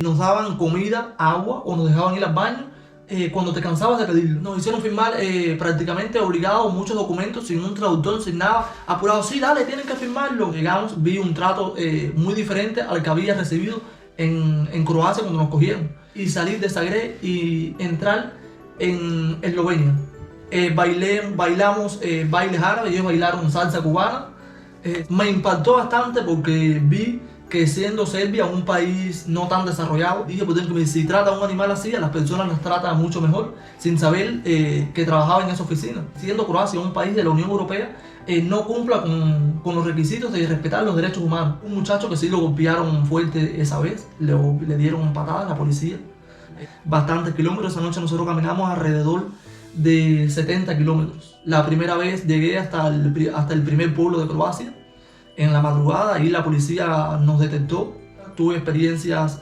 Nos daban comida, agua o nos dejaban ir al baño cuando te cansabas de pedirlo. Nos hicieron firmar prácticamente obligados muchos documentos sin un traductor, sin nada. Apurados, sí, dale, tienen que firmarlo. Llegamos, vi un trato muy diferente al que había recibido en Croacia cuando nos cogieron. Y salir de Zagreb y entrar en Eslovenia. Bailamos bailes árabes, ellos bailaron salsa cubana. Me impactó bastante porque vi que siendo Serbia un país no tan desarrollado, dije, pues, si trata a un animal así, a las personas las trata mucho mejor, sin saber que trabajaba en esa oficina. Siendo Croacia un país de la Unión Europea, no cumpla con los requisitos de respetar los derechos humanos. Un muchacho que sí lo golpearon fuerte esa vez, le dieron patadas a la policía. Bastantes kilómetros, esa noche nosotros caminamos alrededor de 70 kilómetros. La primera vez llegué hasta el primer pueblo de Croacia. En la madrugada, ahí la policía nos detectó. Tuve experiencias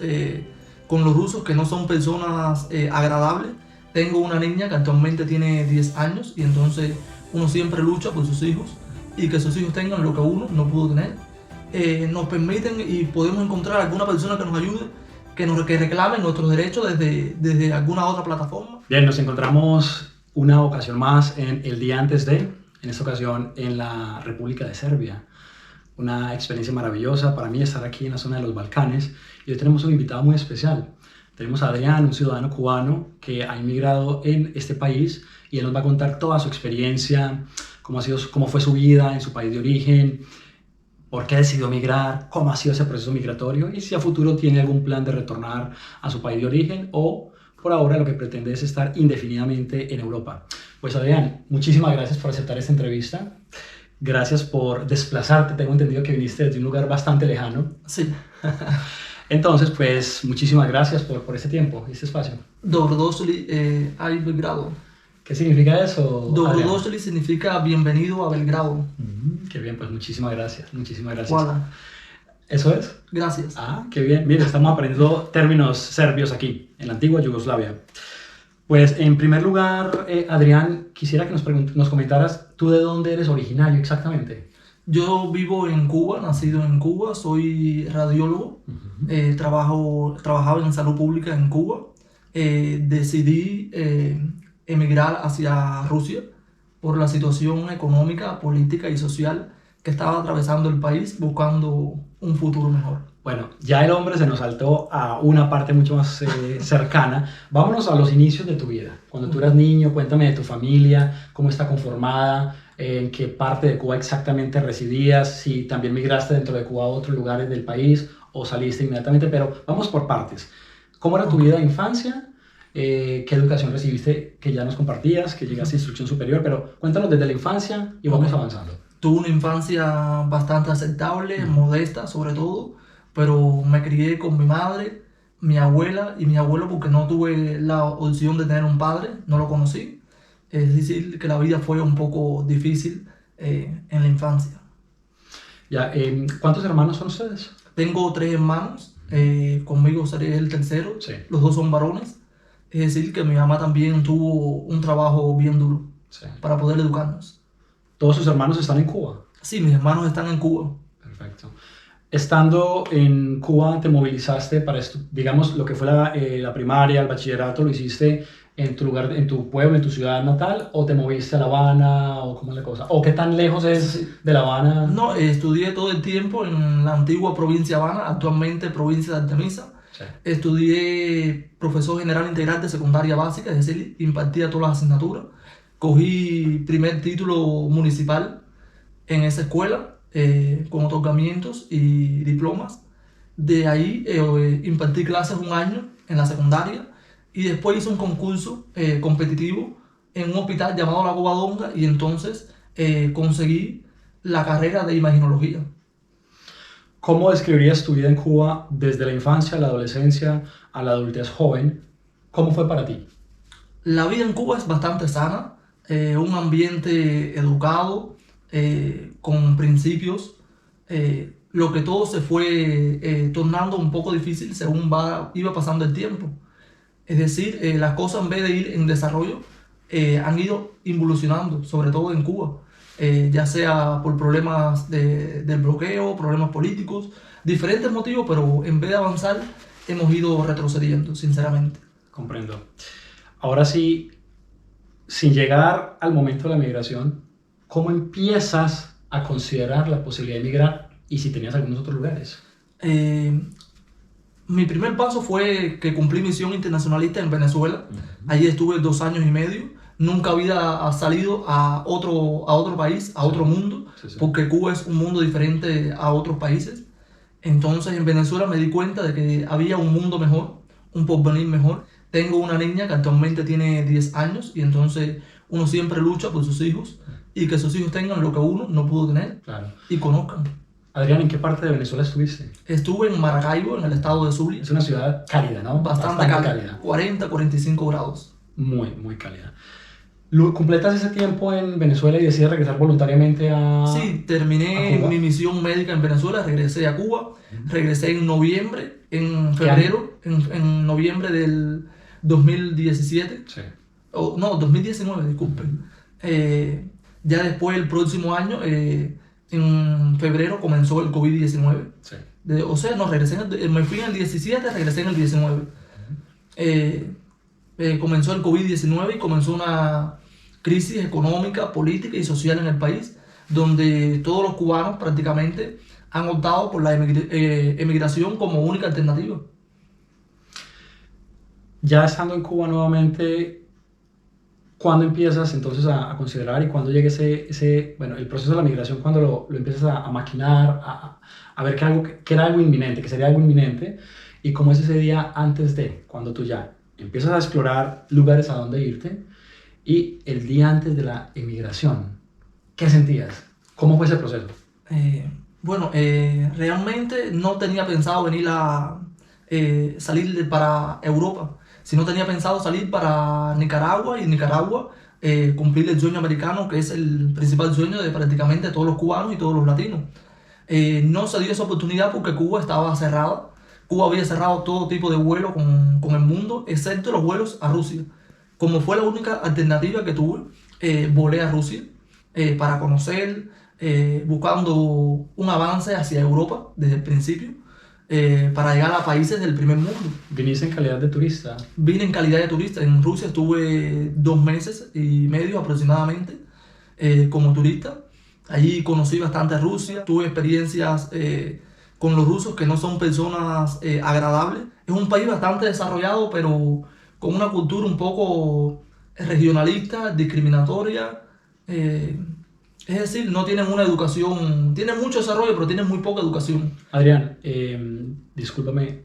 con los rusos que no son personas agradables. Tengo una niña que actualmente tiene 10 años y entonces uno siempre lucha por sus hijos y que sus hijos tengan lo que uno no pudo tener. Nos permiten y podemos encontrar alguna persona que nos ayude, que reclame nuestros derechos desde alguna otra plataforma. Bien, nos encontramos una ocasión más en el día antes de, en esta ocasión en la República de Serbia. Una experiencia maravillosa para mí estar aquí en la zona de los Balcanes y hoy tenemos un invitado muy especial. Tenemos a Adrián, un ciudadano cubano que ha inmigrado en este país y él nos va a contar toda su experiencia, cómo fue su vida en su país de origen, por qué decidió migrar, cómo ha sido ese proceso migratorio y si a futuro tiene algún plan de retornar a su país de origen o por ahora lo que pretende es estar indefinidamente en Europa. Pues Adrián, muchísimas gracias por aceptar esta entrevista. Gracias por desplazarte, tengo entendido que viniste desde un lugar bastante lejano. Sí. Entonces, pues, muchísimas gracias por este tiempo y este espacio. Dobrodošli a Belgrado. ¿Qué significa eso, Dobrodošli significa bienvenido a Belgrado. Qué bien, pues muchísimas gracias, muchísimas gracias. Voilà. ¿Eso es? Gracias. Ah, qué bien. Mira, estamos aprendiendo términos serbios aquí, en la antigua Yugoslavia. Pues en primer lugar, Adrián, quisiera que nos comentaras tú de dónde eres originario exactamente. Yo vivo en Cuba, nacido en Cuba, soy radiólogo, trabajaba en salud pública en Cuba. Decidí emigrar hacia Rusia por la situación económica, política y social que estaba atravesando el país buscando un futuro mejor. Bueno, ya el hombre se nos saltó a una parte mucho más cercana. Vámonos a los inicios de tu vida. Cuando tú eras niño, cuéntame de tu familia, cómo está conformada, en qué parte de Cuba exactamente residías, si también migraste dentro de Cuba a otros lugares del país o saliste inmediatamente, pero vamos por partes. ¿Cómo era tu vida de infancia? ¿Qué educación recibiste que ya nos compartías, que llegaste a instrucción superior? Pero cuéntanos desde la infancia y vamos avanzando. Tuve una infancia bastante aceptable, modesta sobre todo, pero me crié con mi madre, mi abuela y mi abuelo porque no tuve la opción de tener un padre, no lo conocí. Es decir, que la vida fue un poco difícil en la infancia. Ya, ¿cuántos hermanos son ustedes? Tengo 3 hermanos, conmigo seré el tercero, Sí. Los 2 son varones. Es decir, que mi mamá también tuvo un trabajo bien duro para poder educarnos. ¿Todos sus hermanos están en Cuba? Sí, mis hermanos están en Cuba. Perfecto. Estando en Cuba, ¿te movilizaste para esto? Digamos, lo que fue la primaria, el bachillerato, ¿lo hiciste en tu lugar, en tu pueblo, en tu ciudad natal? ¿O te moviste a La Habana? ¿O cómo es la cosa? ¿O qué tan lejos es de La Habana? No, estudié todo el tiempo en la antigua provincia de Habana, actualmente provincia de Artemisa. Sí. Estudié profesor general integral de secundaria básica, es decir, impartía todas las asignaturas. Cogí primer título municipal en esa escuela, con otorgamientos y diplomas. De ahí impartí clases un año en la secundaria y después hice un concurso competitivo en un hospital llamado La Covadonga y entonces conseguí la carrera de imaginología. ¿Cómo describirías tu vida en Cuba desde la infancia, la adolescencia, a la adultez joven? ¿Cómo fue para ti? La vida en Cuba es bastante sana, un ambiente educado, con principios. Lo que todo se fue tornando un poco difícil según iba pasando el tiempo. Es decir, las cosas en vez de ir en desarrollo han ido involucionando, sobre todo en Cuba. Ya sea por problemas del bloqueo, problemas políticos, diferentes motivos, pero en vez de avanzar, hemos ido retrocediendo, sinceramente. Comprendo. Ahora sí, sin llegar al momento de la migración, ¿cómo empiezas a considerar la posibilidad de migrar y si tenías algunos otros lugares? Mi primer paso fue que cumplí misión internacionalista en Venezuela. Allí estuve 2 años y medio. Nunca había salido a otro país, a otro mundo, porque Cuba es un mundo diferente a otros países. Entonces en Venezuela me di cuenta de que había un mundo mejor, un porvenir mejor. Tengo una niña que actualmente tiene 10 años y entonces uno siempre lucha por sus hijos y que sus hijos tengan lo que uno no pudo tener, Claro. Y conozcan. Adrián, ¿en qué parte de Venezuela estuviste? Estuve en Maracaibo, en el estado de Zulia. Es una ciudad cálida, ¿no? Bastante cálida. 40-45 grados. Muy, muy cálida. ¿Completas ese tiempo en Venezuela y decides regresar voluntariamente a...? Sí, terminé mi misión médica en Venezuela, regresé a Cuba, regresé en noviembre, en febrero, en noviembre del 2017. Sí. No, 2019, disculpen. Ya después, el próximo año, en febrero, comenzó el COVID-19. Sí. O sea, no, me fui en el 17, regresé en el 19. Comenzó el COVID-19 y comenzó una crisis económica, política y social en el país, donde todos los cubanos prácticamente han optado por la emigración como única alternativa. Ya estando en Cuba nuevamente, ¿cuándo empiezas entonces a considerar y cuándo llega el proceso de la migración, cuando lo empiezas a maquinar, a ver que era algo inminente, que sería algo inminente, y cómo es ese día antes de, cuando tú ya empiezas a explorar lugares a donde irte, y el día antes de la emigración, ¿qué sentías? ¿Cómo fue ese proceso? Realmente no tenía pensado venir salir para Europa, sino tenía pensado salir para Nicaragua y Nicaragua cumplir el sueño americano, que es el principal sueño de prácticamente todos los cubanos y todos los latinos. No se dio esa oportunidad porque Cuba estaba cerrada. Cuba había cerrado todo tipo de vuelo con el mundo, excepto los vuelos a Rusia. Como fue la única alternativa que tuve, volé a Rusia para conocer, buscando un avance hacia Europa desde el principio, para llegar a países del primer mundo. ¿Viniste en calidad de turista? Vine en calidad de turista. En Rusia estuve 2 meses y medio aproximadamente como turista. Allí conocí bastante Rusia, tuve experiencias con los rusos que no son personas agradables. Es un país bastante desarrollado, pero con una cultura un poco regionalista, discriminatoria. Es decir, no tienen una educación, tienen mucho desarrollo, pero tienen muy poca educación. Adrián, discúlpame,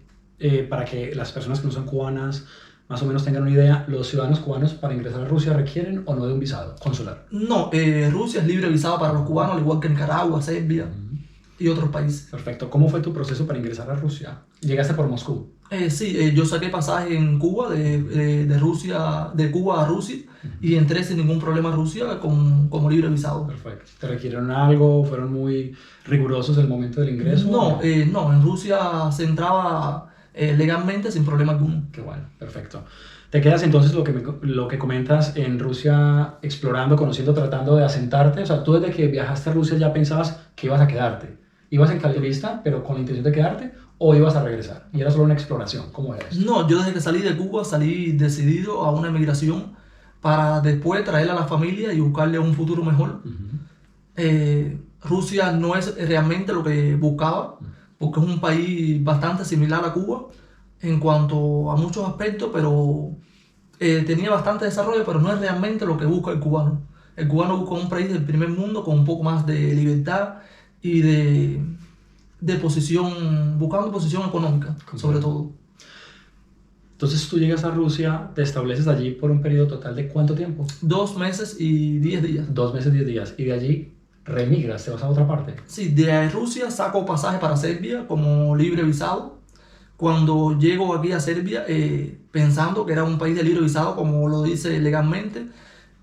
para que las personas que no son cubanas más o menos tengan una idea, ¿los ciudadanos cubanos para ingresar a Rusia requieren o no de un visado consular? No, Rusia es libre visado para los cubanos, al igual que Nicaragua, Serbia y otros países. Perfecto. ¿Cómo fue tu proceso para ingresar a Rusia? ¿Llegaste por Moscú? Sí, yo saqué pasaje en Cuba, de Cuba a Rusia, y entré sin ningún problema a Rusia como libre visado. Perfecto. ¿Te requirieron algo? ¿Fueron muy rigurosos el momento del ingreso? No, en Rusia se entraba legalmente sin problema alguno. Qué bueno, perfecto. ¿Te quedas entonces lo que comentas en Rusia explorando, conociendo, tratando de asentarte? O sea, tú desde que viajaste a Rusia ya pensabas que ibas a quedarte. ¿Ibas en calidad pero con la intención de quedarte o ibas a regresar? Y era solo una exploración. ¿Cómo era eso? No, yo desde que salí de Cuba salí decidido a una emigración para después traer a la familia y buscarle un futuro mejor. Rusia no es realmente lo que buscaba, porque es un país bastante similar a Cuba en cuanto a muchos aspectos, pero tenía bastante desarrollo, pero no es realmente lo que busca el cubano. El cubano busca un país del primer mundo con un poco más de libertad y de posición, buscando posición económica, sobre todo. Entonces tú llegas a Rusia, te estableces allí por un periodo total de ¿cuánto tiempo? 2 meses y 10 días. 2 meses, 10 días. Y de allí remigras, te vas a otra parte. Sí, de Rusia saco pasaje para Serbia como libre visado. Cuando llego aquí a Serbia, pensando que era un país de libre visado, como lo dice legalmente,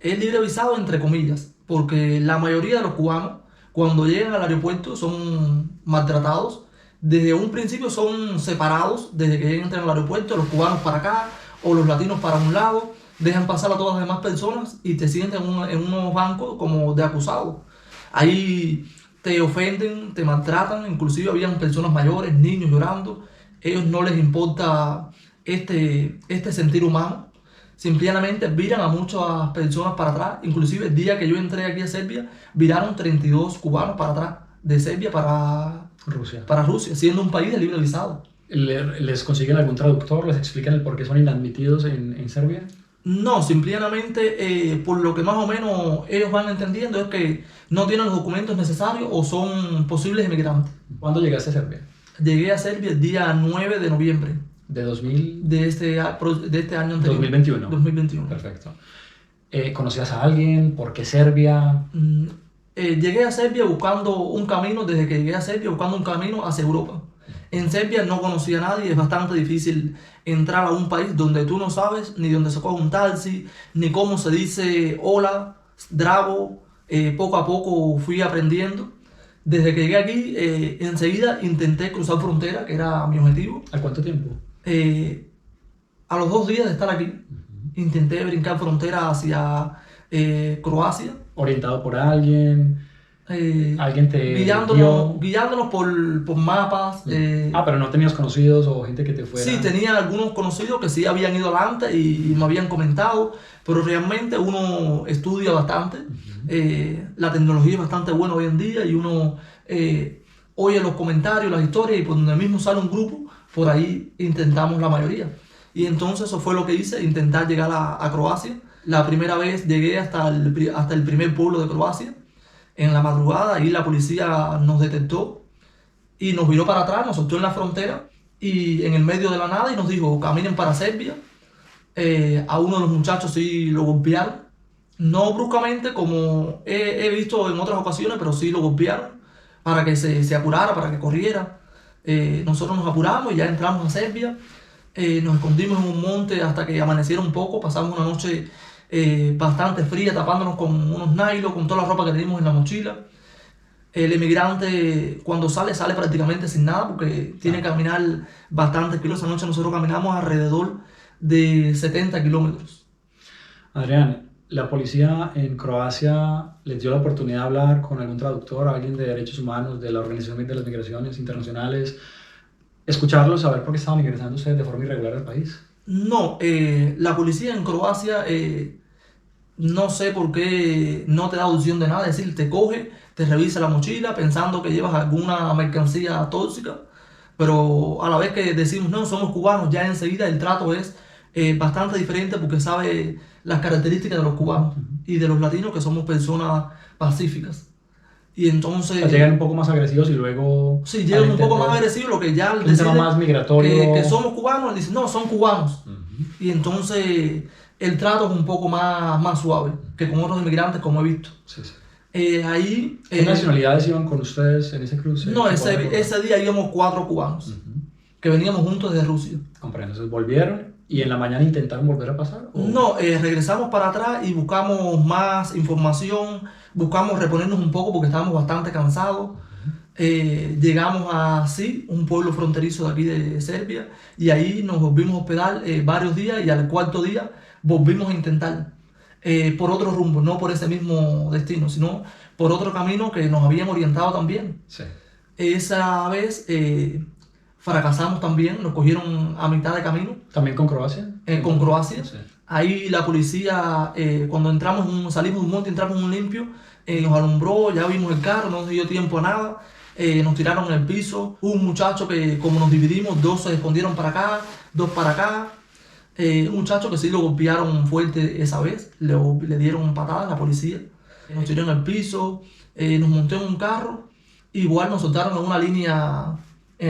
es libre visado entre comillas, porque la mayoría de los cubanos, cuando llegan al aeropuerto, son maltratados. Desde un principio son separados, desde que entran al aeropuerto, los cubanos para acá o los latinos para un lado, dejan pasar a todas las demás personas y te sienten en unos bancos como de acusados. Ahí te ofenden, te maltratan, inclusive habían personas mayores, niños llorando, ellos no les importa este sentir humano. Simplemente viran a muchas personas para atrás. Inclusive el día que yo entré aquí a Serbia, viraron 32 cubanos para atrás, de Serbia para Rusia, siendo un país de libre visado. ¿Les consiguen algún traductor? ¿Les explican el por qué son inadmitidos en Serbia? No, simplemente por lo que más o menos ellos van entendiendo es que no tienen los documentos necesarios o son posibles inmigrantes. ¿Cuándo llegaste a Serbia? Llegué a Serbia el día 9 de noviembre. ¿De 2000? De este año anterior. 2021. 2021. Perfecto. ¿Conocías a alguien? ¿Por qué Serbia? Llegué a Serbia buscando un camino, desde que llegué a Serbia buscando un camino hacia Europa. En Serbia no conocía a nadie, es bastante difícil entrar a un país donde tú no sabes ni dónde se coge un taxi, ni cómo se dice hola, zdravo. Poco a poco fui aprendiendo. Desde que llegué aquí, enseguida intenté cruzar frontera, que era mi objetivo. ¿A cuánto tiempo? A los 2 días de estar aquí, intenté brincar frontera hacia Croacia. ¿Orientado por alguien? ¿Alguien te guiándonos por mapas. Pero no tenías conocidos o gente que te fuera. Sí, tenía algunos conocidos que sí habían ido adelante y me habían comentado, pero realmente uno estudia bastante. La tecnología es bastante buena hoy en día y uno oye los comentarios, las historias, y por donde mismo sale un grupo, por ahí intentamos la mayoría. Y entonces eso fue lo que hice, intentar llegar a Croacia. La primera vez llegué hasta el primer pueblo de Croacia. En la madrugada, ahí la policía nos detectó y nos viró para atrás, nos soltó en la frontera y en el medio de la nada y nos dijo, caminen para Serbia. A uno de los muchachos sí lo golpearon, no bruscamente como he visto en otras ocasiones, pero sí lo golpearon para que se apurara, para que corriera. Nosotros nos apuramos y ya entramos a Serbia. Nos escondimos en un monte hasta que amaneciera un poco, pasamos una noche bastante fría, tapándonos con unos nylon, con toda la ropa que teníamos en la mochila. El emigrante cuando sale prácticamente sin nada porque tiene que caminar bastantes kilómetros. Esa noche nosotros caminamos alrededor de 70 kilómetros. Adrián, ¿la policía en Croacia les dio la oportunidad de hablar con algún traductor, alguien de derechos humanos, de la Organización de las Migraciones Internacionales, escucharlos, saber por qué estaban ingresando ustedes de forma irregular al país? No, la policía en Croacia no sé por qué no te da opción de nada, es decir, te coge, te revisa la mochila pensando que llevas alguna mercancía tóxica, pero a la vez que decimos no, somos cubanos, ya enseguida el trato es bastante diferente porque sabe las características de los cubanos y de los latinos, que somos personas pacíficas. Y entonces llegan un poco más agresivos y luego... Sí, llegan un poco más agresivos, lo que ya al decir más migratorio... que somos cubanos, dicen no, son cubanos. Y entonces el trato es un poco más suave que con otros inmigrantes, como he visto. Sí, sí. ¿Qué nacionalidades iban con ustedes en ese cruce? No, ese día íbamos 4 cubanos que veníamos juntos desde Rusia. Comprendo, entonces volvieron y en la mañana intentaron volver a pasar. ¿O? No, regresamos para atrás y buscamos más información, buscamos reponernos un poco porque estábamos bastante cansados. Llegamos a un pueblo fronterizo de aquí de Serbia, y ahí nos volvimos a hospedar varios días, y al 4.º día volvimos a intentar por otro rumbo, no por ese mismo destino, sino por otro camino que nos habían orientado también. Sí. Esa vez fracasamos también, nos cogieron a mitad de camino. ¿También con Croacia? Con Croacia. Sí. Ahí la policía, cuando salimos de un monte, entramos en un limpio, nos alumbró, ya vimos el carro, no nos dio tiempo a nada. Nos tiraron en el piso. Hubo un muchacho que, como nos dividimos, 2 se escondieron para acá, 2 para acá. Un muchacho que sí lo golpearon fuerte esa vez, le dieron patadas a la policía. Nos tiraron en el piso, nos montó en un carro. Igual nos soltaron en una línea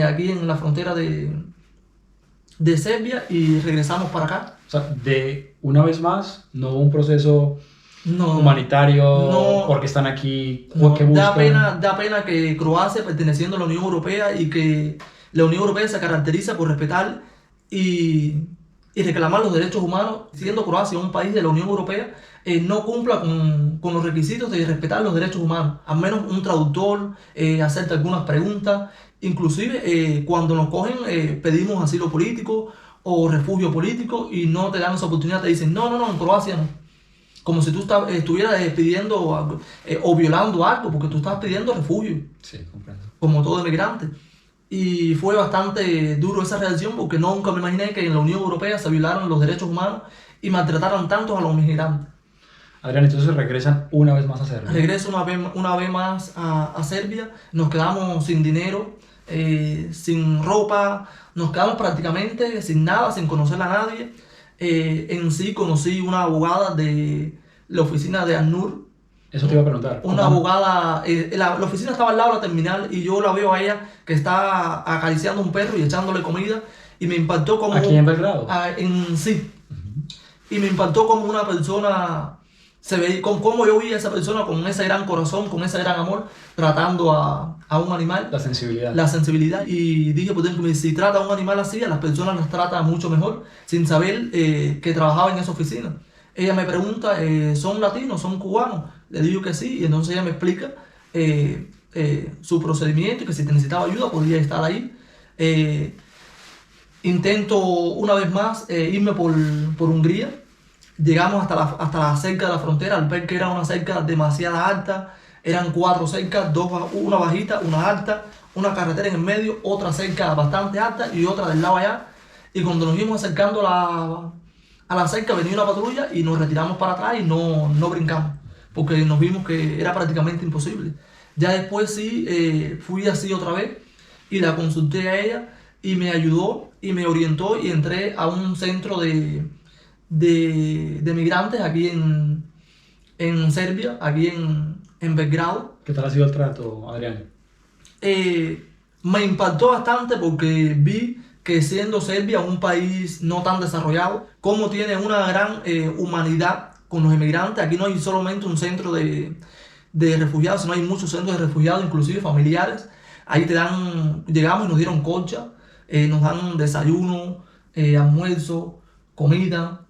aquí en la frontera de Serbia y regresamos para acá. O sea, de una vez más, no hubo un proceso humanitario, porque están aquí, ¿qué buscan? Da pena que Croacia, perteneciendo a la Unión Europea, y que la Unión Europea se caracteriza por respetar y reclamar los derechos humanos, siendo Croacia un país de la Unión Europea, no cumpla con los requisitos de respetar los derechos humanos. Al menos un traductor, hacerte algunas preguntas. Inclusive cuando nos cogen pedimos asilo político o refugio político y no te dan esa oportunidad, te dicen no, en Croacia no. Como si tú estuvieras pidiendo o violando algo, porque tú estás pidiendo refugio. Sí, comprendo. Como todo inmigrante. y fue bastante duro esa reacción porque nunca me imaginé que en la Unión Europea se violaron los derechos humanos y maltrataran tanto a los migrantes. Adrián, entonces regresan una vez más a Serbia. Regreso una vez más a Serbia, nos quedamos sin dinero, sin ropa, nos quedamos prácticamente sin nada, sin conocer a nadie. En sí conocí una abogada de la oficina de ACNUR. Eso te iba a preguntar. Una abogada, la oficina estaba al lado de la terminal y yo la veo a ella que está acariciando un perro y echándole comida y me impactó como... ¿Aquí en Belgrado? Sí. Y me impactó como una persona, se veía, como yo vi a esa persona con ese gran corazón, con ese gran amor, tratando a un animal. La sensibilidad. La sensibilidad. Y dije, pues si trata a un animal así, a las personas las trata mucho mejor, sin saber que trabajaba en esa oficina. Ella me pregunta, ¿son latinos, son cubanos? Le digo que sí, y entonces ella me explica su procedimiento y que si necesitaba ayuda podía estar ahí. Intento una vez más irme por Hungría. Llegamos hasta la cerca de la frontera, al ver que era una cerca demasiado alta. Eran 4 cercas, una bajita, una alta, una carretera en el medio, otra cerca bastante alta y otra del lado allá. Y cuando nos íbamos acercando a la cerca venía una patrulla y nos retiramos para atrás y no brincamos, porque nos vimos que era prácticamente imposible. Ya después sí fui así otra vez y la consulté a ella y me ayudó y me orientó y entré a un centro de migrantes aquí en Serbia, aquí en Belgrado. ¿Qué tal ha sido el trato, Adrián? Me impactó bastante porque vi que siendo Serbia un país no tan desarrollado, como tiene una gran humanidad con los inmigrantes. Aquí no hay solamente un centro de refugiados, sino hay muchos centros de refugiados, inclusive familiares. Ahí llegamos y nos dieron colcha, nos dan desayuno, almuerzo, comida,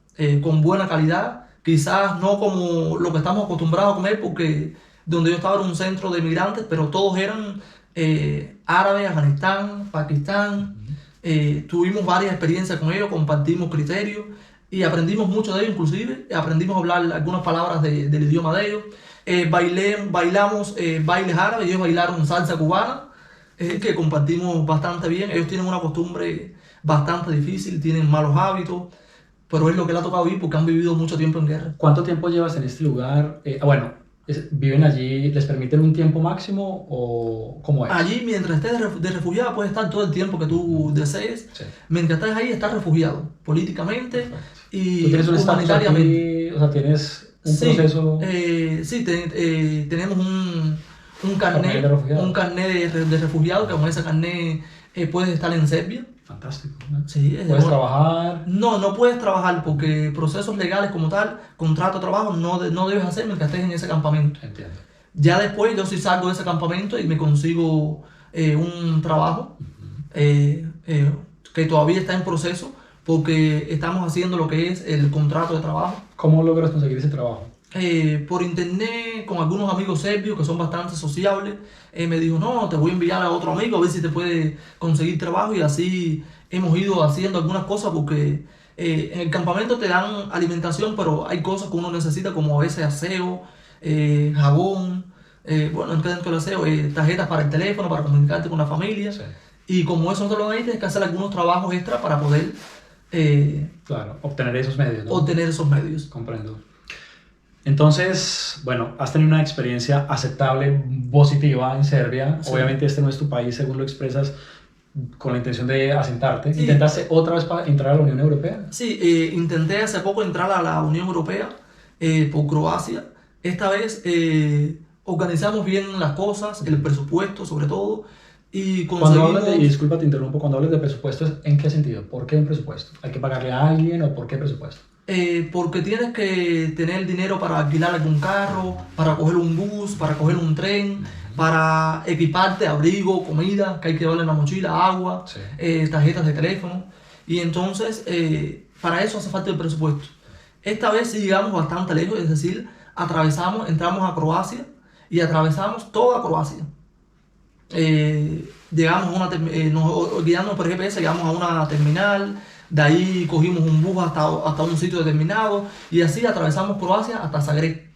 con buena calidad. Quizás no como lo que estamos acostumbrados a comer, porque donde yo estaba era un centro de migrantes, pero todos eran árabes, Afganistán, Pakistán. Tuvimos varias experiencias con ellos, compartimos criterios y aprendimos mucho de ellos, inclusive aprendimos a hablar algunas palabras del idioma de ellos. Bailamos bailes árabes, ellos bailaron salsa cubana, que compartimos bastante bien. Ellos tienen una costumbre bastante difícil, tienen malos hábitos, pero es lo que les ha tocado vivir porque han vivido mucho tiempo en guerra. ¿Cuánto tiempo llevas en este lugar? ¿Viven allí? ¿Les permiten un tiempo máximo o cómo es? Allí, mientras estés de refugiado, puedes estar todo el tiempo que tú desees. Sí. Mientras estés ahí, estás refugiado políticamente. Perfecto. Y ¿Tú tienes un humanitariamente. estatus aquí? O sea, ¿tienes un proceso? Sí, tenemos un ¿Carnet de refugiado? un carnet de refugiado, que con ese carnet puedes estar en Serbia. Fantástico, ¿no? Sí, ¿Puedes trabajar? No puedes trabajar porque procesos legales como tal, contrato de trabajo, no debes hacer mientras estés en ese campamento. Entiendo. Ya después yo sí salgo de ese campamento y me consigo un trabajo que todavía está en proceso porque estamos haciendo lo que es el contrato de trabajo. ¿Cómo logras conseguir ese trabajo? Por internet, con algunos amigos serbios que son bastante sociables. Me dijo, no, te voy a enviar a otro amigo a ver si te puede conseguir trabajo, y así hemos ido haciendo algunas cosas porque en el campamento te dan alimentación, pero hay cosas que uno necesita como a veces aseo, jabón, bueno, dentro del aseo, tarjetas para el teléfono, para comunicarte con la familia. Sí. Y como eso no te lo dan ahí, tienes que hacer algunos trabajos extra para poder Claro, obtener esos medios, ¿no? obtener esos medios. Comprendo. Entonces, bueno, has tenido una experiencia aceptable, positiva en Serbia. Sí. Obviamente este no es tu país, según lo expresas, con la intención de asentarte. Sí. ¿Intentaste otra vez para entrar a la Unión Europea? Sí, intenté hace poco entrar a la Unión Europea por Croacia. Esta vez organizamos bien las cosas, el presupuesto sobre todo, y Cuando conseguimos... hablas de, y disculpa, te interrumpo, cuando hablas de presupuestos, ¿en qué sentido? ¿Por qué un presupuesto? ¿Hay que pagarle a alguien o por qué presupuesto? Porque tienes que tener dinero para alquilar algún carro, para coger un bus, para coger un tren, para equiparte, abrigo, comida, que hay que darle en la mochila, agua, Sí. tarjetas de teléfono. Y entonces, para eso hace falta el presupuesto. Esta vez sí llegamos bastante lejos, es decir, entramos a Croacia y atravesamos toda Croacia. Llegamos a guiándonos por GPS, llegamos a una terminal. De ahí cogimos un bus hasta un sitio determinado y así atravesamos Croacia hasta Zagreb.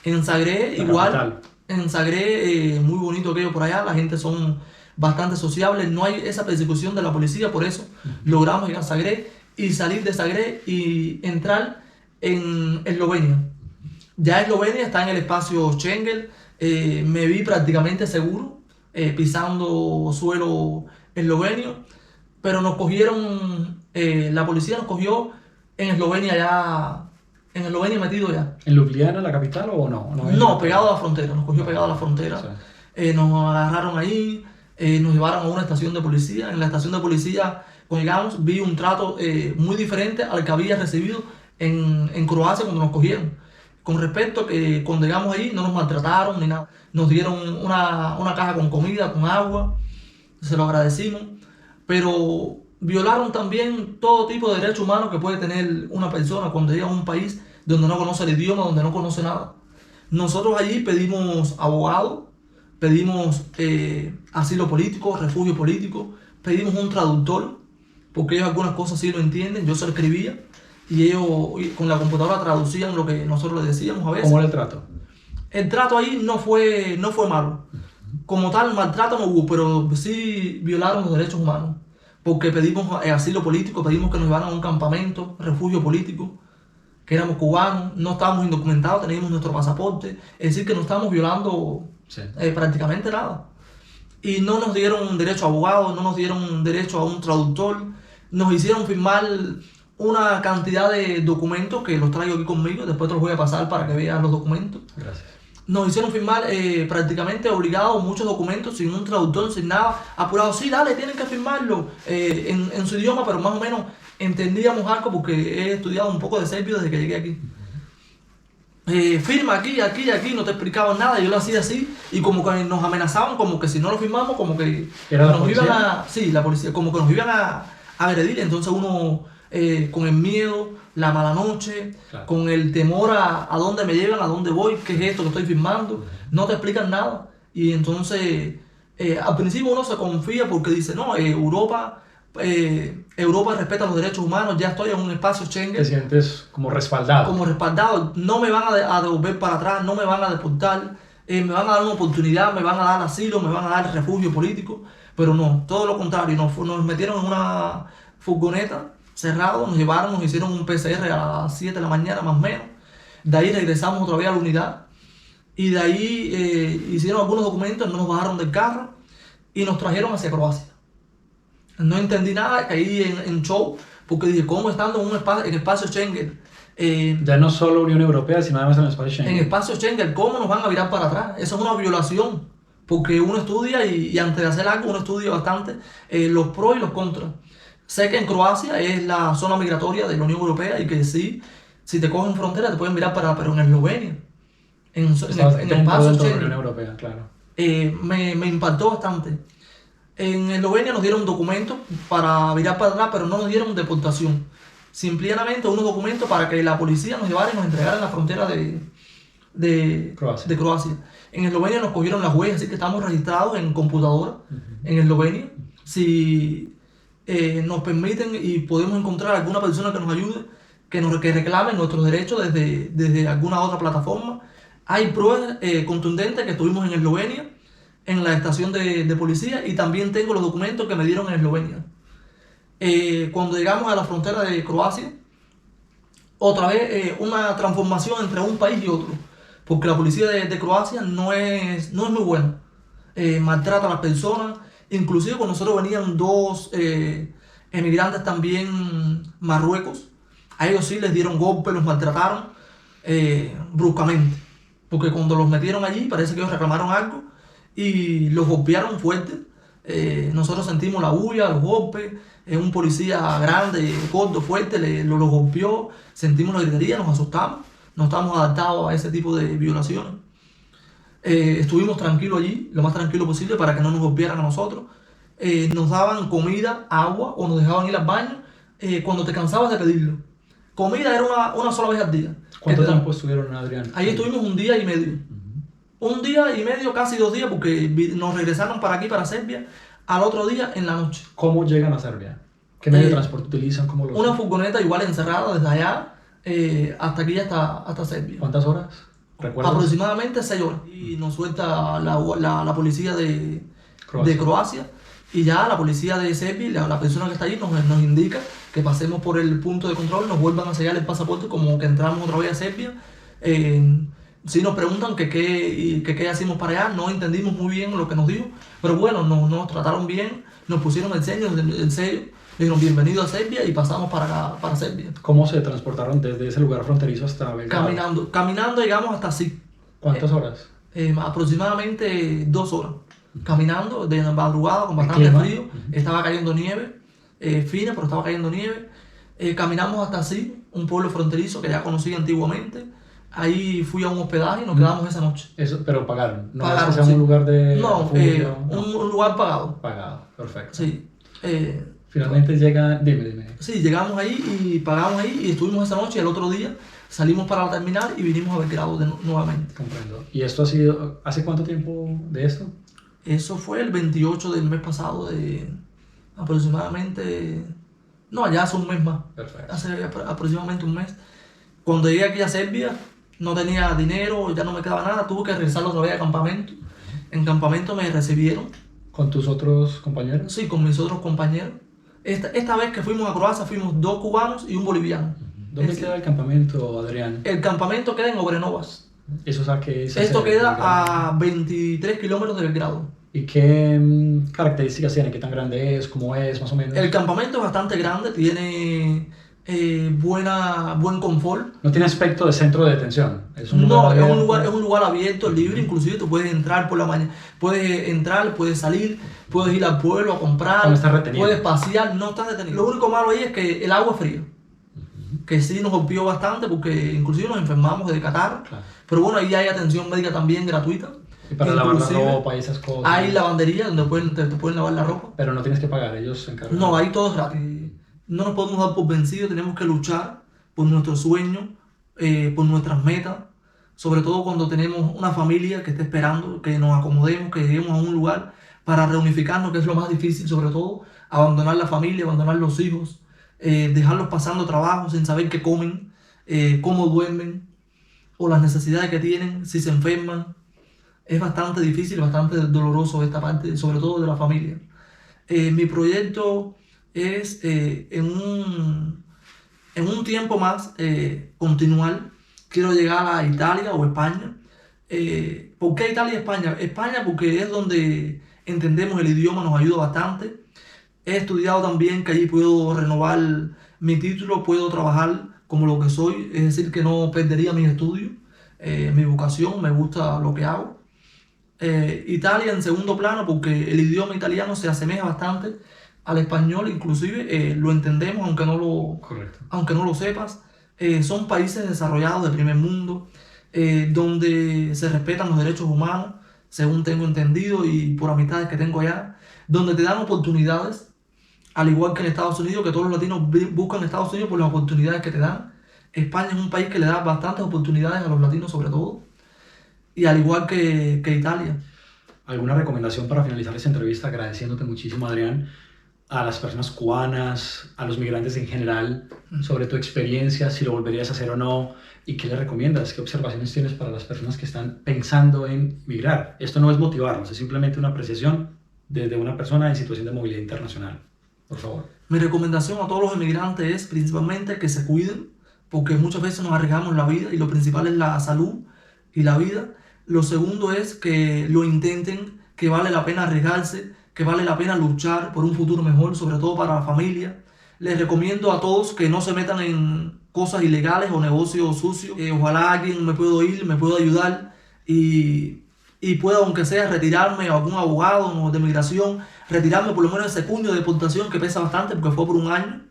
En Zagreb La igual, capital. en Zagreb muy bonito aquello por allá, la gente son bastante sociable, no hay esa persecución de la policía, por eso logramos llegar a Zagreb y salir de Zagreb y entrar en Eslovenia. Ya Eslovenia está en el espacio Schengen, me vi prácticamente seguro pisando suelo eslovenio, pero nos cogieron, la policía nos cogió en Eslovenia ya, en Eslovenia metido ya. ¿En Ljubljana, la capital, o no? No, pegado a la frontera, nos cogió pegado a la frontera. Sí. Nos agarraron ahí, nos llevaron a una estación de policía. En la estación de policía, cuando llegamos, vi un trato muy diferente al que había recibido en Croacia cuando nos cogieron. Con respecto a que cuando llegamos ahí no nos maltrataron ni nada. Nos dieron una caja con comida, con agua, se lo agradecimos. Pero violaron también todo tipo de derechos humanos que puede tener una persona cuando llega a un país donde no conoce el idioma, donde no conoce nada. Nosotros allí pedimos abogado, pedimos asilo político, refugio político, pedimos un traductor, porque ellos algunas cosas sí lo entienden, yo se lo escribía y ellos con la computadora traducían lo que nosotros les decíamos a veces. ¿Cómo era el trato? El trato ahí no fue malo. Como tal, maltrato no hubo, pero sí violaron los derechos humanos, porque pedimos asilo político, pedimos que nos llevaran a un campamento, refugio político, que éramos cubanos, no estábamos indocumentados, teníamos nuestro pasaporte, es decir, que no estábamos violando prácticamente nada. Y no nos dieron derecho a abogado, no nos dieron derecho a un traductor, nos hicieron firmar una cantidad de documentos que los traigo aquí conmigo, después te los voy a pasar para que veas los documentos. Gracias. Nos hicieron firmar prácticamente obligados muchos documentos sin un traductor, sin nada, apurados. Sí, dale, tienen que firmarlo en su idioma, pero más o menos entendíamos algo porque he estudiado un poco de serbio desde que llegué aquí. Firma aquí, no te explicaban nada, yo lo hacía así y como que nos amenazaban, como que si no lo firmamos, como que nos iban a... Sí, la policía, como que nos iban a agredir, entonces uno con el miedo, la mala noche, claro, con el temor a dónde me llevan, a dónde voy, qué es esto que estoy firmando, no te explican nada y entonces al principio uno se confía porque dice, no, Europa respeta los derechos humanos, ya estoy en un espacio Schengen. Te sientes como respaldado. Como respaldado, no me van a devolver para atrás, no me van a deportar, me van a dar una oportunidad, me van a dar asilo, me van a dar refugio político, pero no, todo lo contrario, nos metieron en una furgoneta cerrado, nos llevaron, nos hicieron un PCR a las 7 de la mañana más o menos, de ahí regresamos otra vez a la unidad y de ahí hicieron algunos documentos, no nos bajaron del carro y nos trajeron hacia Croacia. No entendí nada, caí en show, porque dije, ¿cómo estando en espacio Schengen? Ya no solo Unión Europea, sino además en el espacio Schengen. En espacio Schengen, ¿cómo nos van a virar para atrás? Eso es una violación, porque uno estudia y antes de hacer algo uno estudia bastante los pros y los contras. Sé que en Croacia es la zona migratoria de la Unión Europea y que sí, si te cogen frontera te pueden virar para, pero en Eslovenia, en el espacio Schengen, Unión Europea, claro. Me impactó bastante. En Eslovenia nos dieron documentos para virar para atrás, pero no nos dieron deportación. Simplemente unos documentos para que la policía nos llevara y nos entregara en la frontera de Croacia. En Eslovenia nos cogieron las huellas, así que estamos registrados en computadora en Eslovenia. Si nos permiten y podemos encontrar alguna persona que nos ayude, que reclame nuestros derechos desde alguna otra plataforma. Hay pruebas contundentes que estuvimos en Eslovenia, en la estación de policía, y también tengo los documentos que me dieron en Eslovenia. Cuando llegamos a la frontera de Croacia, otra vez una transformación entre un país y otro, porque la policía de Croacia no es muy buena, maltrata a las personas, inclusive con nosotros venían dos emigrantes también marruecos, a ellos sí les dieron golpes, los maltrataron bruscamente, porque cuando los metieron allí parece que ellos reclamaron algo y los golpearon fuerte. Nosotros sentimos la bulla, los golpes, un policía grande, gordo, fuerte, los golpeó, sentimos la gritería, nos asustamos, no estamos adaptados a ese tipo de violaciones. Estuvimos tranquilos allí, lo más tranquilo posible para que no nos golpearan a nosotros. Nos daban comida, agua o nos dejaban ir al baño cuando te cansabas de pedirlo. Comida era una sola vez al día. ¿Cuánto tiempo estuvieron, Adrián? Ahí estuvimos un día y medio. Un día y medio, casi 2 días, porque nos regresaron para aquí, para Serbia, al otro día en la noche. ¿Cómo llegan a Serbia? ¿Qué medio de transporte utilizan? ¿Cómo lo una furgoneta igual encerrada desde allá hasta aquí, hasta Serbia. ¿Cuántas horas? ¿Recuerdas? Aproximadamente 6 horas. Y nos suelta la policía de de Croacia, y ya la policía de Serbia, la persona que está allí nos indica que pasemos por el punto de control, nos vuelvan a sellar el pasaporte como que entramos otra vez a Serbia. Si nos preguntan que qué hacemos para allá, no entendimos muy bien lo que nos dijo, pero bueno, nos trataron bien, nos pusieron el sello, dijeron bienvenido a Serbia y pasamos para Serbia. ¿Cómo se transportaron desde ese lugar fronterizo hasta Belgrado? Caminando llegamos hasta así. ¿Cuántas horas? Aproximadamente 2 horas. Caminando de madrugada con bastante frío, estaba cayendo nieve, fina, pero estaba cayendo nieve. Caminamos hasta así, un pueblo fronterizo que ya conocí antiguamente. Ahí fui a un hospedaje y nos quedamos esa noche. Eso, pero pagaron. No pagaron, es que sea un lugar de no, refugio, un lugar pagado. Pagado, perfecto. Sí. Finalmente dime. Sí, llegamos ahí y pagamos ahí y estuvimos esa noche y el otro día salimos para la terminal y vinimos a Belgrado nuevamente. Comprendo. ¿Y esto ha sido, hace cuánto tiempo de esto? Eso fue el 28 del mes pasado, de aproximadamente, no, ya hace un mes más. Perfecto. Hace aproximadamente un mes. Cuando llegué aquí a Serbia, no tenía dinero, ya no me quedaba nada, tuve que regresar otra vez a campamento. En campamento me recibieron. ¿Con tus otros compañeros? Sí, con mis otros compañeros. Esta vez que fuimos a Croacia, fuimos 2 cubanos y un boliviano. ¿Dónde queda el campamento, Adrián? El campamento queda en Obrenovas. ¿Eso sabe qué es? Esto queda a 23 kilómetros de Belgrado. ¿Y qué características tiene? ¿Qué tan grande es? ¿Cómo es, más o menos? El campamento es bastante grande, tiene buen confort. No tiene aspecto de centro de detención. Es un lugar abierto, libre, inclusive tú puedes entrar por la mañana, puedes salir, puedes ir al pueblo a comprar, no estás retenido, puedes pasear, no estás detenido. Lo único malo ahí es que el agua es fría, que sí nos golpeó bastante porque inclusive nos enfermamos de catarro, claro. Pero bueno, ahí hay atención médica también gratuita. Y para lavar la ropa y esas cosas. Hay lavandería donde te pueden lavar la ropa. Pero no tienes que pagar, ellos se encargan. No, ahí todo es gratis. No nos podemos dar por vencidos, tenemos que luchar por nuestros sueños, por nuestras metas, sobre todo cuando tenemos una familia que esté esperando, que nos acomodemos, que lleguemos a un lugar para reunificarnos, que es lo más difícil, sobre todo, abandonar la familia, abandonar los hijos, dejarlos pasando trabajo sin saber qué comen, cómo duermen, o las necesidades que tienen, si se enferman. Es bastante difícil, bastante doloroso esta parte, sobre todo de la familia. Mi proyecto es en un tiempo más continuar. Quiero llegar a Italia o España. ¿Por qué Italia y España? España porque es donde entendemos el idioma, nos ayuda bastante. He estudiado también que allí puedo renovar mi título, puedo trabajar como lo que soy, es decir, que no perdería mis estudios, mi vocación, me gusta lo que hago. Italia en segundo plano porque el idioma italiano se asemeja bastante al español, inclusive lo entendemos aunque no lo sepas. Son países desarrollados de primer mundo, donde se respetan los derechos humanos, según tengo entendido y por amistades que tengo allá, donde te dan oportunidades, al igual que en Estados Unidos, que todos los latinos buscan Estados Unidos por las oportunidades que te dan. España es un país que le da bastantes oportunidades a los latinos sobre todo, y al igual que Italia. ¿Alguna recomendación para finalizar esta entrevista? Agradeciéndote muchísimo, Adrián, a las personas cubanas, a los migrantes en general, sobre tu experiencia, si lo volverías a hacer o no, y qué le recomiendas, qué observaciones tienes para las personas que están pensando en migrar. Esto no es motivarnos, es simplemente una apreciación desde una persona en situación de movilidad internacional. Por favor. Mi recomendación a todos los inmigrantes es principalmente que se cuiden, porque muchas veces nos arriesgamos la vida y lo principal es la salud y la vida. Lo segundo es que lo intenten, que vale la pena arriesgarse, que vale la pena luchar por un futuro mejor, sobre todo para la familia. Les recomiendo a todos que no se metan en cosas ilegales o negocios sucios. Ojalá alguien me pueda oír, me pueda ayudar y pueda, aunque sea, retirarme a algún abogado de migración, retirarme por lo menos ese cuño de deportación que pesa bastante porque fue por un año,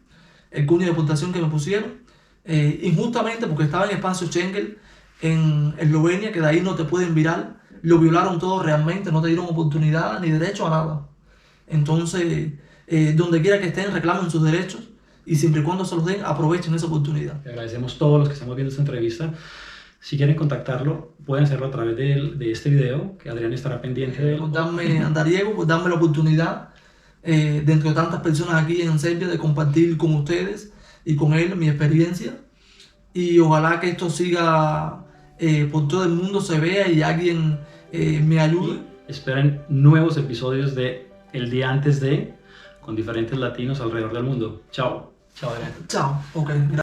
el cuño de deportación que me pusieron, injustamente porque estaba en espacio Schengen en Eslovenia, que de ahí no te pueden virar, lo violaron todo realmente, no te dieron oportunidad ni derecho a nada. Entonces, donde quiera que estén, reclamen sus derechos y siempre y cuando se los den, aprovechen esa oportunidad. Te agradecemos a todos los que estamos viendo esta entrevista. Si quieren contactarlo, pueden hacerlo a través de este video, que Adrián estará pendiente de él. Por darme, Andariego, por darme la oportunidad, dentro de tantas personas aquí en Serbia, de compartir con ustedes y con él mi experiencia. Y ojalá que esto siga por todo el mundo, se vea y alguien me ayude. esperen nuevos episodios de El Día Antes de con diferentes latinos alrededor del mundo. Chao. Chao, Adrián. Chao. Ok.